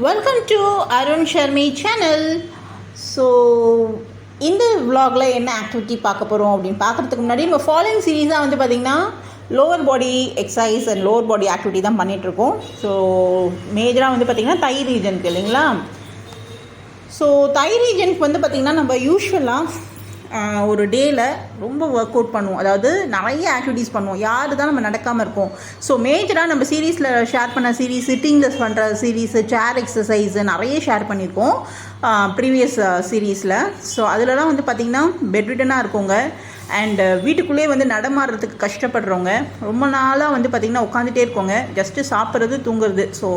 Welcome to Arun Sharmi channel. So இந்த vlogல என்ன ஆக்டிவிட்டி பார்க்க போகிறோம் அப்படின்னு பார்க்குறதுக்கு முன்னாடி நம்ம ஃபாலோயிங் சீரீஸாக வந்து பார்த்திங்கன்னா lower body exercise and lower body activity தான் பண்ணிகிட்ருக்கோம். ஸோ மேஜராக வந்து பார்த்திங்கன்னா தை ரீஜனுக்கு இல்லைங்களா. ஸோ தை ரீஜனுக்கு வந்து பார்த்திங்கன்னா நம்ம யூஸ்வலாக ஒரு டேயில் ரொம்ப ஒர்க் அவுட் பண்ணுவோம், அதாவது நிறைய ஆக்டிவிட்டீஸ் பண்ணுவோம். யார் தான் நம்ம நடக்காமல் இருக்கோம். ஸோ மேஜராக நம்ம சீரீஸில் ஷேர் பண்ண சீரீஸ், சிட்டிங்கில் பண்ணுற சீரீஸு, சேர் எக்ஸசைஸு நிறைய ஷேர் பண்ணியிருக்கோம் ப்ரீவியஸ் சீரீஸில். ஸோ அதிலலாம் வந்து பார்த்திங்கன்னா பெட்ரிட்டனாக இருக்கவங்க அண்ட் வீட்டுக்குள்ளே வந்து நடமாடுறதுக்கு கஷ்டப்படுறவங்க, ரொம்ப நாளாக வந்து பார்த்திங்கன்னா உட்காந்துட்டே இருக்கோங்க, ஜஸ்ட்டு சாப்பிட்றது தூங்குறது. ஸோ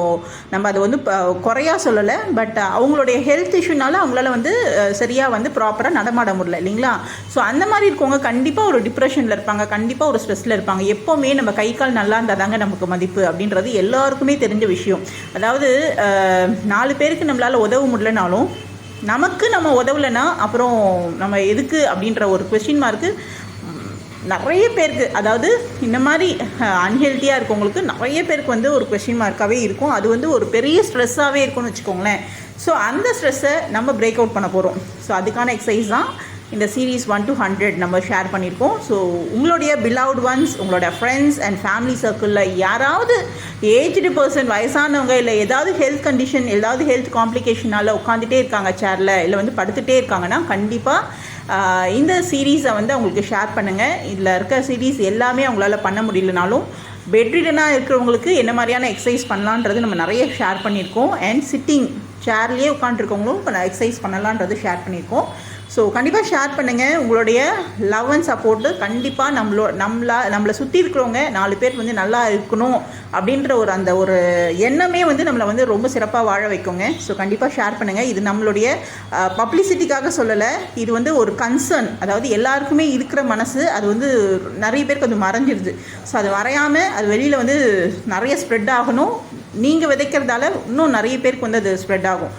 நம்ம அதை வந்து குறையா சொல்லலை, பட் அவங்களுடைய ஹெல்த் இஷ்யூனால அவங்களால வந்து சரியாக வந்து ப்ராப்பராக நடமாட முடியல இல்லைங்களா. ஸோ அந்த மாதிரி இருக்கவங்க கண்டிப்பாக ஒரு டிப்ரெஷனில் இருப்பாங்க, கண்டிப்பாக ஒரு ஸ்ட்ரெஸ்ஸில் இருப்பாங்க. எப்போவுமே நம்ம கை கால் நல்லா இருந்தால் தாங்க நமக்கு மதிப்பு அப்படின்றது எல்லாருக்குமே தெரிஞ்ச விஷயம். அதாவது 4 பேருக்கு நம்மளால் உதவ முடியலனாலும் நமக்கு நம்ம உதவலைன்னா அப்புறம் நம்ம எதுக்கு அப்படின்ற ஒரு கொஸ்டின் மார்க்கு நிறைய பேருக்கு, அதாவது இந்த மாதிரி அன்ஹெல்த்தியாக இருக்கவங்களுக்கு நிறைய பேருக்கு வந்து ஒரு கொஸ்டின் மார்க்காகவே இருக்கும். அது வந்து ஒரு பெரிய ஸ்ட்ரெஸ்ஸாகவே இருக்கும்னு வச்சுக்கோங்களேன். ஸோ அந்த ஸ்ட்ரெஸ்ஸை நம்ம பிரேக் அவுட் பண்ண போகிறோம். ஸோ அதுக்கான எக்ஸசைஸ் தான் இந்த சீரீஸ் 1 to 100 நம்ம ஷேர் பண்ணியிருக்கோம். ஸோ உங்களுடைய பிலவுட் ஒன்ஸ், உங்களோட ஃப்ரெண்ட்ஸ் அண்ட் ஃபேமிலி சர்க்கிளில் யாராவது ஏஜ்டு பர்சன், வயசானவங்க, இல்லை ஏதாவது ஹெல்த் கண்டிஷன், ஏதாவது ஹெல்த் காம்ப்ளிகேஷனால் உட்காந்துட்டே இருக்காங்க சேரில், இல்லை வந்து படுத்துகிட்டே இருக்காங்கன்னா கண்டிப்பாக இந்த சீரீஸை வந்து அவங்களுக்கு ஷேர் பண்ணுங்கள். இதில் இருக்க சீரீஸ் எல்லாமே அவங்களால பண்ண முடியலனாலும் பெட்ரிடனாக இருக்கிறவங்களுக்கு என்ன மாதிரியான எக்ஸசைஸ் பண்ணலான்றது நம்ம நிறைய ஷேர் பண்ணியிருக்கோம். அண்ட் சிட்டிங் சேர்லேயே உட்காந்துருக்கவங்களும் எக்ஸசைஸ் பண்ணலான்றது ஷேர் பண்ணியிருக்கோம். ஸோ கண்டிப்பாக ஷேர் பண்ணுங்கள். உங்களுடைய லவ் அண்ட் சப்போர்ட்டு கண்டிப்பாக நம்மளை சுற்றி இருக்கிறவங்க 4 பேர் வந்து நல்லா இருக்கணும் அப்படின்ற அந்த ஒரு எண்ணமே வந்து நம்மளை வந்து ரொம்ப சிறப்பாக வாழ வைக்குங்க. ஸோ கண்டிப்பாக ஷேர் பண்ணுங்கள். இது நம்மளுடைய பப்ளிசிட்டிக்காக சொல்லலை, இது வந்து ஒரு கன்சர்ன். அதாவது எல்லாருக்குமே இருக்கிற மனசு அது வந்து நிறைய பேருக்கு அது மறைஞ்சிருது. ஸோ அது வரையாமல் அது வெளியில் வந்து நிறைய ஸ்ப்ரெட் ஆகணும். நீங்கள் விதைக்கிறதால இன்னும் நிறைய பேருக்கு வந்து அது ஸ்ப்ரெட் ஆகும்.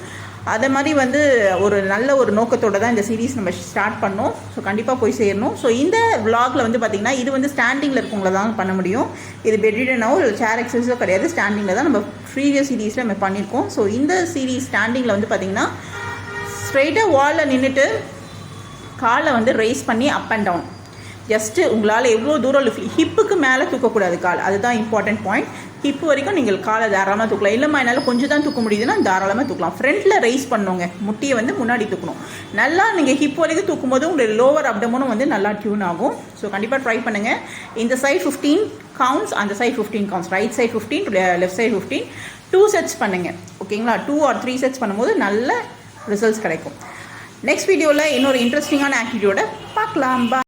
அதை மாதிரி வந்து ஒரு நல்ல ஒரு நோக்கத்தோடு தான் இந்த சீரீஸ் நம்ம ஸ்டார்ட் பண்ணோம். ஸோ கண்டிப்பாக போய் சேரணும். ஸோ இந்த விலாகில் வந்து பார்த்திங்கன்னா இது வந்து ஸ்டாண்டிங்கில் இருக்கவங்கள தான் பண்ண முடியும். இது பெட்ரிடனோ இல்லை சேர் எக்ஸசைஸோ கிடையாது, ஸ்டாண்டிங்கில் தான் நம்ம ப்ரீவியஸ் சீரீஸில் நம்ம பண்ணியிருக்கோம். ஸோ இந்த சீரீஸ் ஸ்டாண்டிங்கில் வந்து பார்த்திங்கன்னா ஸ்ட்ரெயிட்டாக வாலில் நின்றுட்டு காலை வந்து ரைஸ் பண்ணி அப் அண்ட் டவுன், ஜஸ்ட்டு உங்களால் எவ்வளோ தூரம் ஹிப்புக்கு மேலே தூக்கக்கூடாது கால், அதுதான் இம்பார்ட்டன்ட் பாயிண்ட். ஹிப்பு வரைக்கும் நீங்கள் காலை தாராளமாக தூக்கலாம். இல்லைம்மா என்னால் கொஞ்சம் தான் தூக்க முடியுதுன்னா தாராளமாக தூக்கலாம். ஃப்ரண்ட்டில் ரைஸ் பண்ணுங்க, முட்டியை வந்து முன்னாடி தூக்கணும். நல்லா நீங்கள் ஹிப் வரைக்கும் தூக்கும்போது உங்களுடைய லோவர் அப்டமனும் வந்து நல்லா டியூன் ஆகும். ஸோ கண்டிப்பாக ட்ரை பண்ணுங்கள். இந்த சைட் 15 கவுண்ட்ஸ், அந்த side 15 counts, right side 15, left side 15, 2 sets பண்ணுங்கள். ஓகேங்களா, 2 or 3 செட்ஸ் பண்ணும்போது நல்ல ரிசல்ட்ஸ் கிடைக்கும். நெக்ஸ்ட் வீடியோவில் இன்னொரு இன்ட்ரெஸ்டிங்கான ஆக்டிவிட்டியோட பார்க்கலாம்.